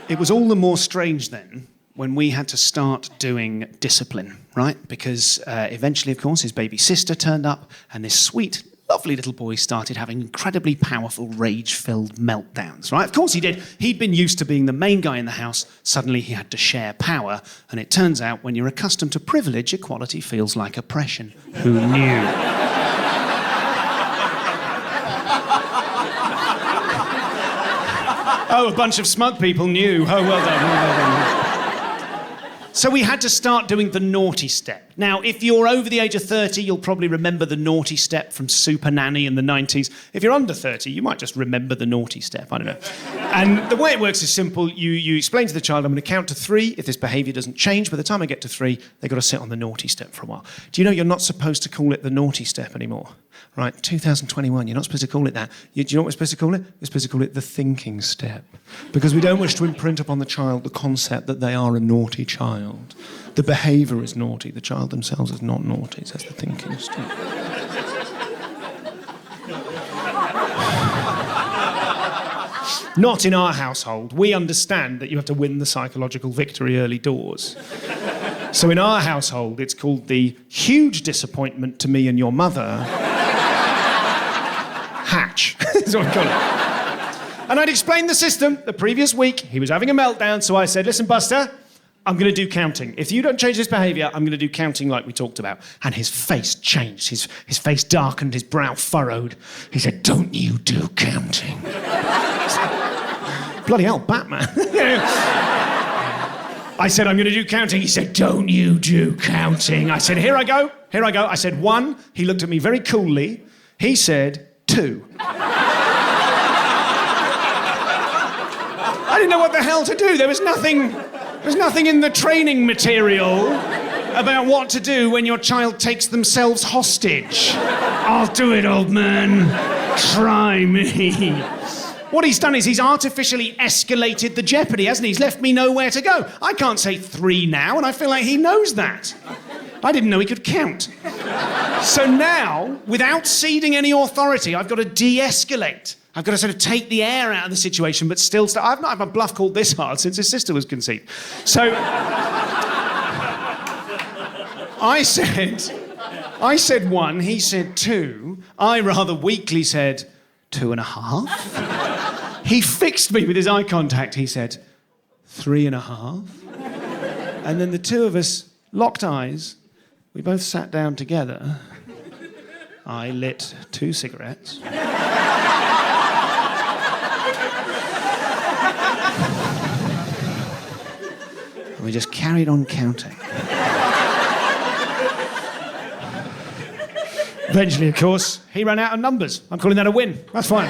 It was all the more strange then when we had to start doing discipline, right? Because eventually, of course, his baby sister turned up and this sweet, lovely little boy started having incredibly powerful, rage-filled meltdowns, right? Of course he did. He'd been used to being the main guy in the house. Suddenly he had to share power. And it turns out when you're accustomed to privilege, equality feels like oppression. Who knew? Oh, a bunch of smug people knew. Oh, well done, well done. So we had to start doing the naughty step. Now, if you're over the age of 30, you'll probably remember the naughty step from Super Nanny in the 90s. If you're under 30, you might just remember the naughty step, I don't know. And the way it works is simple. You explain to the child, I'm going to count to 3. If this behaviour doesn't change, by the time I get to 3, they've got to sit on the naughty step for a while. Do you know you're not supposed to call it the naughty step anymore? Right, 2021, you're not supposed to call it that. Do you know what we're supposed to call it? We're supposed to call it the thinking step. Because we don't wish to imprint upon the child the concept that they are a naughty child. The behaviour is naughty, the child themselves is not naughty. So that's the thinking step. Not in our household. We understand that you have to win the psychological victory early doors. So in our household, it's called the huge disappointment to me and your mother hatch. That's what we call it. And I'd explained the system the previous week. He was having a meltdown, so I said, listen, Buster, I'm going to do counting. If you don't change this behaviour, I'm going to do counting like we talked about. And his face changed. His face darkened, his brow furrowed. He said, don't you do counting. Bloody hell, Batman. I said, I'm going to do counting. He said, don't you do counting. I said, here I go. I said, 1. He looked at me very coolly. He said, 2. I didn't know what the hell to do. There was nothing in the training material about what to do when your child takes themselves hostage. I'll do it, old man. Try me. What he's done is he's artificially escalated the jeopardy, hasn't he? He's left me nowhere to go. I can't say 3 now, and I feel like he knows that. I didn't know he could count. So now, without ceding any authority, I've got to de-escalate. I've got to sort of take the air out of the situation, but still... I've not had my bluff called this hard since his sister was conceived. So... I said 1, he said 2. I rather weakly said 2.5. He fixed me with his eye contact. He said 3.5. And then the two of us locked eyes. We both sat down together. I lit 2 cigarettes. And we just carried on counting. Eventually, of course, he ran out of numbers. I'm calling that a win. That's fine.